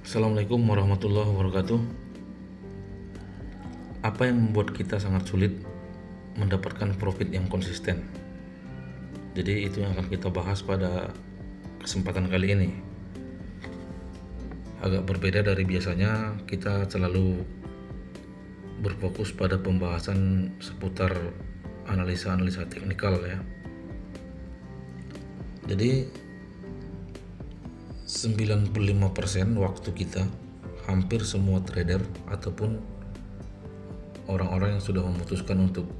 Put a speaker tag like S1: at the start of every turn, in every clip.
S1: Assalamualaikum warahmatullahi wabarakatuh. Apa yang membuat kita sangat sulit mendapatkan profit yang konsisten? Jadi itu yang akan kita bahas pada kesempatan kali ini. Agak berbeda dari biasanya, kita selalu berfokus pada pembahasan seputar analisa-analisa teknikal ya. Jadi 95% waktu kita, hampir semua trader ataupun orang-orang yang sudah memutuskan untuk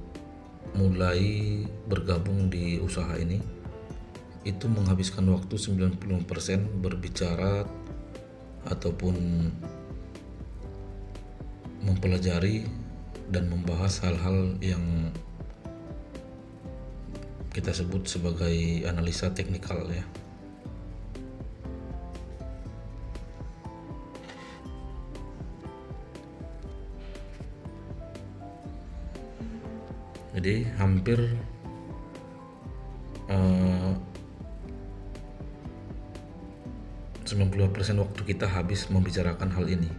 S1: mulai bergabung di usaha ini, itu menghabiskan waktu 90% berbicara ataupun mempelajari dan membahas hal-hal yang kita sebut sebagai analisa teknikal ya. Jadi hampir 90% waktu kita habis membicarakan hal ini.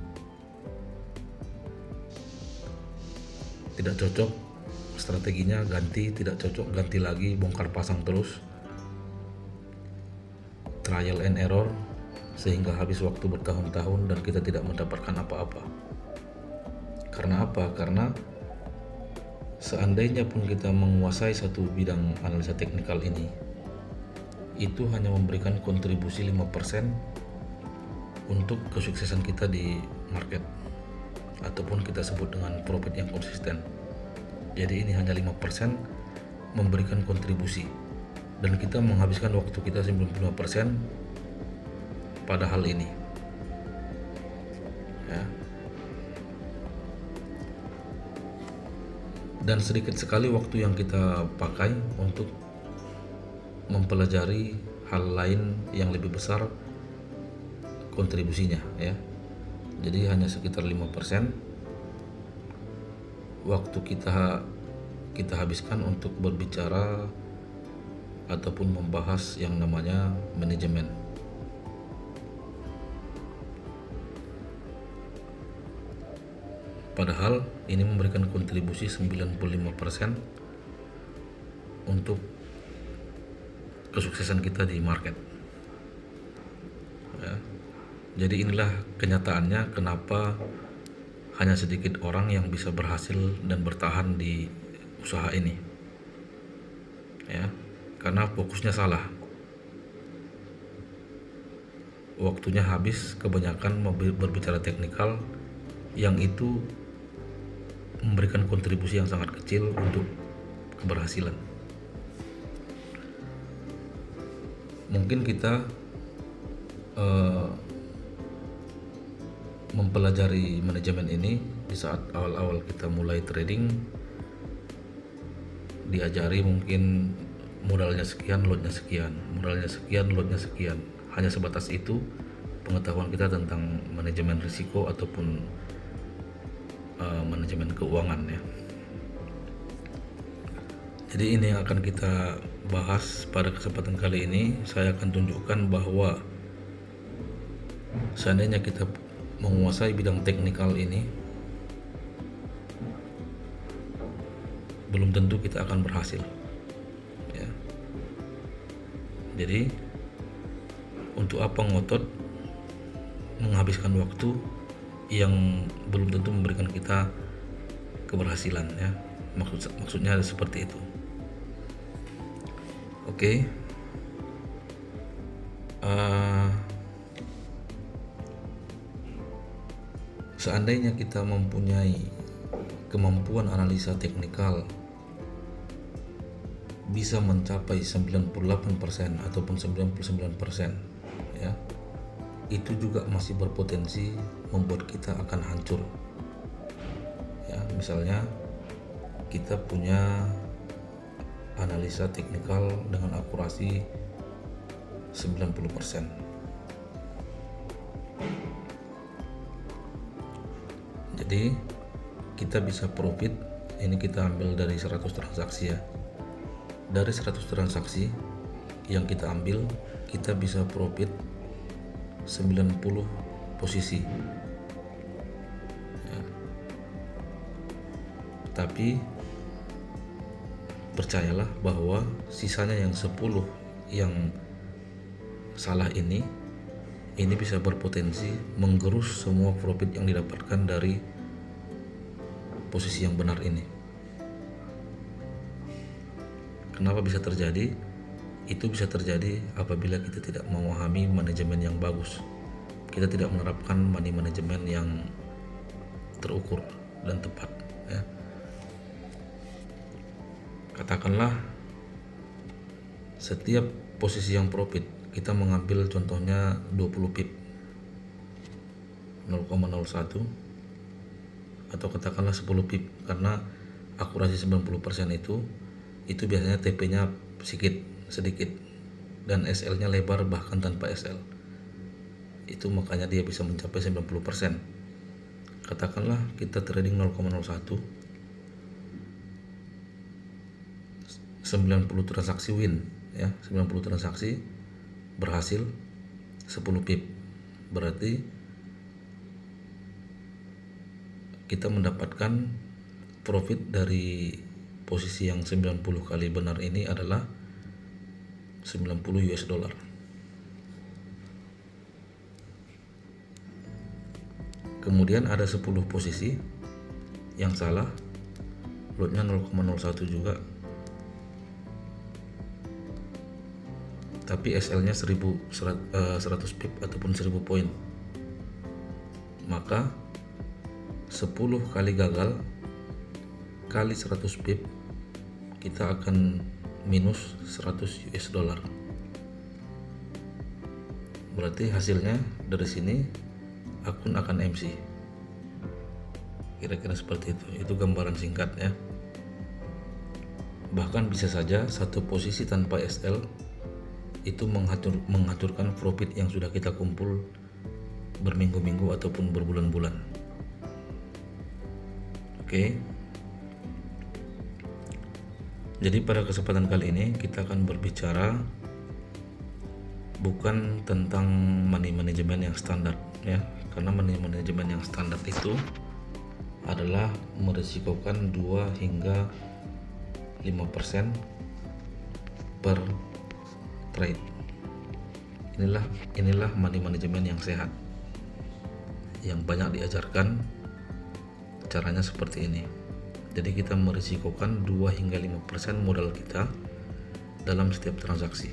S1: Tidak cocok, strateginya ganti, tidak cocok, ganti lagi, bongkar pasang terus, trial and error, sehingga habis waktu bertahun-tahun dan kita tidak mendapatkan apa-apa. Karena apa? Karena seandainya pun kita menguasai satu bidang analisa teknikal ini, itu hanya memberikan kontribusi 5% untuk kesuksesan kita di market, ataupun kita sebut dengan profit yang konsisten. Jadi ini hanya 5% memberikan kontribusi, dan kita menghabiskan waktu kita 95% pada hal ini ya. Dan sedikit sekali waktu yang kita pakai untuk mempelajari hal lain yang lebih besar kontribusinya ya. Jadi hanya sekitar 5% waktu kita habiskan untuk berbicara ataupun membahas yang namanya manajemen. Padahal ini memberikan kontribusi 95% untuk kesuksesan kita di market ya. Jadi inilah kenyataannya kenapa hanya sedikit orang yang bisa berhasil dan bertahan di usaha ini ya, karena fokusnya salah. Waktunya habis kebanyakan berbicara teknikal, yang itu memberikan kontribusi yang sangat kecil untuk keberhasilan. Mungkin kita mempelajari manajemen ini di saat awal-awal kita mulai trading, diajari mungkin modalnya sekian, lotnya sekian, modalnya sekian, lotnya sekian. Hanya sebatas itu pengetahuan kita tentang manajemen risiko ataupun manajemen keuangan ya. Jadi ini yang akan kita bahas pada kesempatan kali ini. Saya akan tunjukkan bahwa seandainya kita menguasai bidang teknikal ini, belum tentu kita akan berhasil ya. Jadi untuk apa ngotot menghabiskan waktu yang belum tentu memberikan kita keberhasilan ya. Maksudnya seperti itu. Oke. Seandainya kita mempunyai kemampuan analisa teknikal bisa mencapai 98% ataupun 99% ya, itu juga masih berpotensi membuat kita akan hancur ya. Misalnya kita punya analisa teknikal dengan akurasi 90%. Jadi kita bisa profit, ini kita ambil dari 100 transaksi ya. Dari 100 transaksi yang kita ambil, kita bisa profit 90 posisi ya. Tapi percayalah bahwa sisanya yang 10 yang salah ini bisa berpotensi menggerus semua profit yang didapatkan dari posisi yang benar ini. Kenapa bisa terjadi? Itu bisa terjadi apabila kita tidak memahami manajemen yang bagus. Kita tidak menerapkan money management yang terukur dan tepat ya. Katakanlah setiap posisi yang profit kita mengambil contohnya 20 pip 0,01 atau katakanlah 10 pip, karena akurasi 90% itu biasanya TP-nya sedikit dan SL-nya lebar bahkan tanpa SL. Itu makanya dia bisa mencapai 90%. Katakanlah kita trading 0,01, 90 transaksi win ya, 90 transaksi berhasil 10 pip. Berarti kita mendapatkan profit dari posisi yang 90 kali benar ini adalah 90 US dollar. Kemudian ada 10 posisi yang salah, lotnya 0,01 juga, tapi SL-nya 100 pip ataupun 1000 poin. Maka 10 kali gagal kali 100 pip kita akan minus 100 US dollar. Berarti hasilnya dari sini akun akan MC. Kira-kira seperti itu gambaran singkat ya. Bahkan bisa saja satu posisi tanpa SL itu menghancurkan profit yang sudah kita kumpul berminggu-minggu ataupun berbulan-bulan. Oke. Jadi pada kesempatan kali ini kita akan berbicara bukan tentang money management yang standar ya, karena money management yang standar itu adalah merisikokan 2 hingga 5% per trade. Inilah money management yang sehat, yang banyak diajarkan caranya seperti ini. Jadi kita merisikokan 2 hingga 5% modal kita dalam setiap transaksi.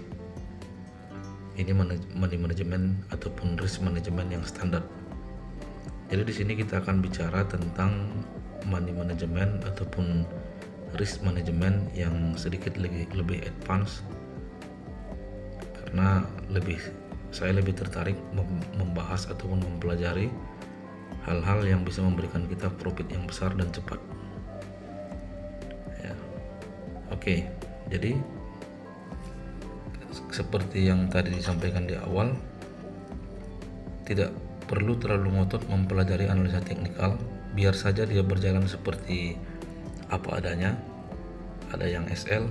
S1: Ini money management ataupun risk management yang standar. Jadi di sini kita akan bicara tentang money management ataupun risk management yang sedikit lebih advance, karena saya lebih tertarik membahas ataupun mempelajari hal-hal yang bisa memberikan kita profit yang besar dan cepat ya. Oke, jadi seperti yang tadi disampaikan di awal, tidak perlu terlalu ngotot mempelajari analisa teknikal, biar saja dia berjalan seperti apa adanya. Ada yang SL,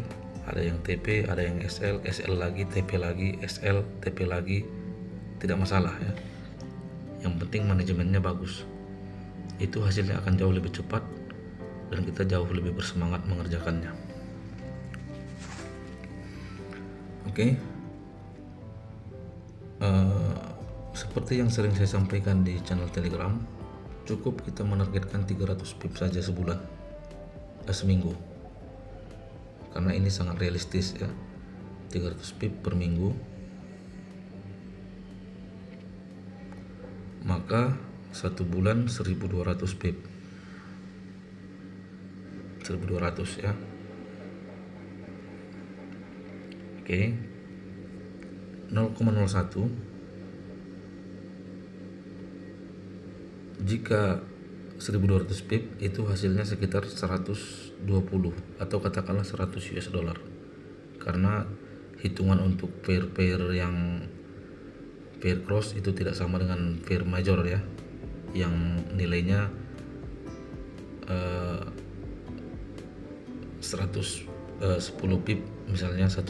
S1: ada yang TP, ada yang SL, SL lagi, TP lagi, SL, TP lagi, tidak masalah ya. Yang penting manajemennya bagus. Itu hasilnya akan jauh lebih cepat dan kita jauh lebih bersemangat mengerjakannya. Oke. Seperti yang sering saya sampaikan di channel Telegram, cukup kita menargetkan 300 pip saja seminggu. Karena ini sangat realistis ya. 300 pip per minggu. Maka 1 bulan 1200 pip. 1200 ya. Oke. 0,01 jika 1200 pip itu hasilnya sekitar 120 atau katakanlah 100 US dollar, karena hitungan untuk pair yang pair cross itu tidak sama dengan pair major ya, yang nilainya 10 pip misalnya $1,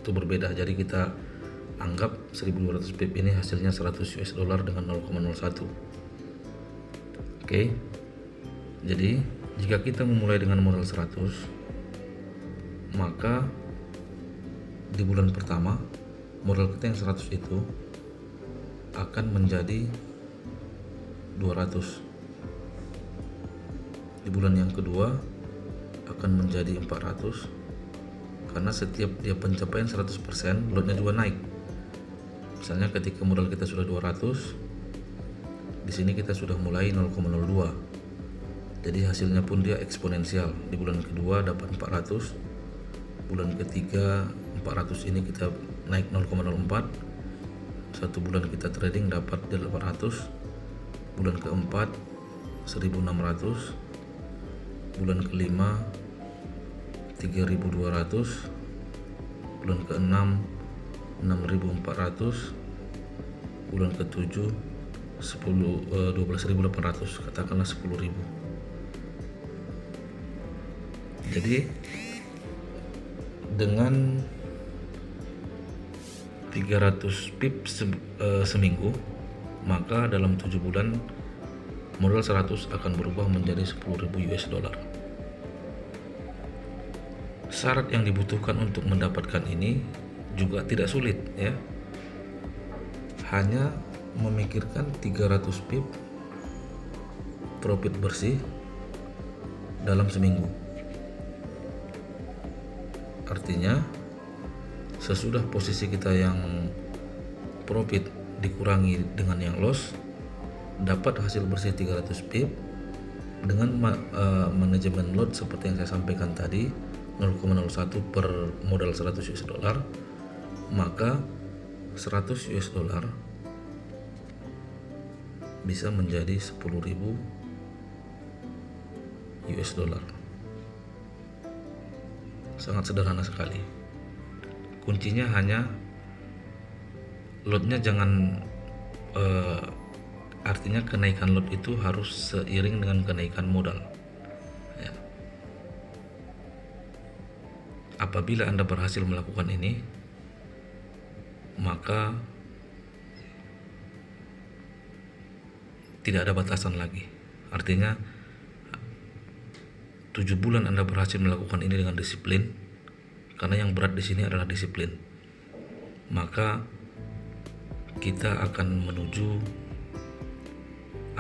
S1: itu berbeda. Jadi kita Anggap 1200 pip ini hasilnya 100 US dollar dengan 0,01. Oke. Jadi jika kita memulai dengan modal 100, maka di bulan pertama modal kita yang 100 itu akan menjadi 200. Di bulan yang kedua akan menjadi 400, karena setiap dia pencapaian 100% lotnya juga naik. Misalnya ketika modal kita sudah 200, di sini kita sudah mulai 0,02. Jadi hasilnya pun dia eksponensial. Di bulan kedua dapat 400, bulan ketiga 400 ini kita naik 0,04. Satu bulan kita trading dapat 800, bulan keempat 1600, bulan kelima 3200, bulan keenam 6400, bulan ketujuh 12.800, katakanlah 10.000. Jadi dengan 300 pip seminggu, maka dalam 7 bulan modal 100 akan berubah menjadi 10.000 US dollar. Syarat yang dibutuhkan untuk mendapatkan ini juga tidak sulit ya. Hanya memikirkan 300 pip profit bersih dalam seminggu. Artinya sesudah posisi kita yang profit dikurangi dengan yang loss, dapat hasil bersih 300 pip dengan manajemen lot seperti yang saya sampaikan tadi, 0,01 per modal 100 US dollar, maka 100 US dollar bisa menjadi 10.000 US dollar. Sangat sederhana sekali. Kuncinya hanya lotnya jangan artinya kenaikan lot itu harus seiring dengan kenaikan modal ya. Apabila Anda berhasil melakukan ini, maka tidak ada batasan lagi. Artinya 7 bulan Anda berhasil melakukan ini dengan disiplin, karena yang berat di sini adalah disiplin. Maka kita akan menuju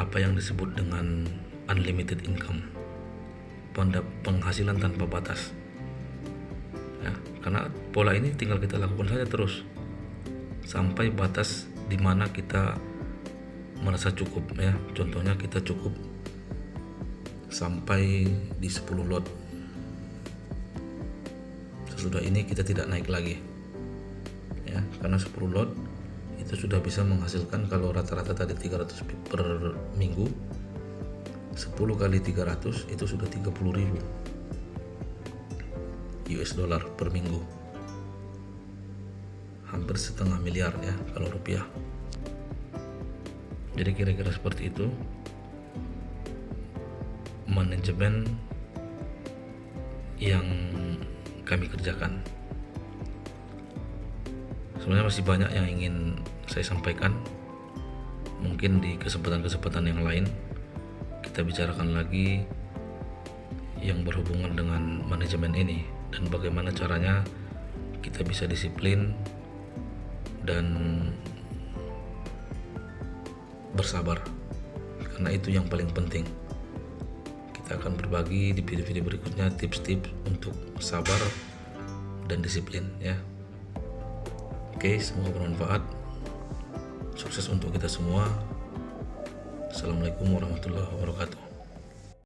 S1: apa yang disebut dengan unlimited income, penghasilan tanpa batas ya, karena pola ini tinggal kita lakukan saja terus sampai batas di mana kita merasa cukup ya. Contohnya kita cukup sampai di 10 lot. Sesudah ini kita tidak naik lagi ya, karena 10 lot itu sudah bisa menghasilkan, kalau rata-rata tadi 300 pip per minggu, 10 kali 300 itu sudah 30.000 US dollar per minggu, hampir setengah miliar ya kalau rupiah. Jadi kira-kira seperti itu manajemen yang kami kerjakan. Sebenarnya masih banyak yang ingin saya sampaikan. Mungkin di kesempatan-kesempatan yang lain kita bicarakan lagi yang berhubungan dengan manajemen ini dan bagaimana caranya kita bisa disiplin dan bersabar, karena itu yang paling penting. Kita akan berbagi di video-video berikutnya tips-tips untuk sabar dan disiplin ya. Oke, semoga bermanfaat. Sukses untuk kita semua. Assalamualaikum warahmatullahi wabarakatuh.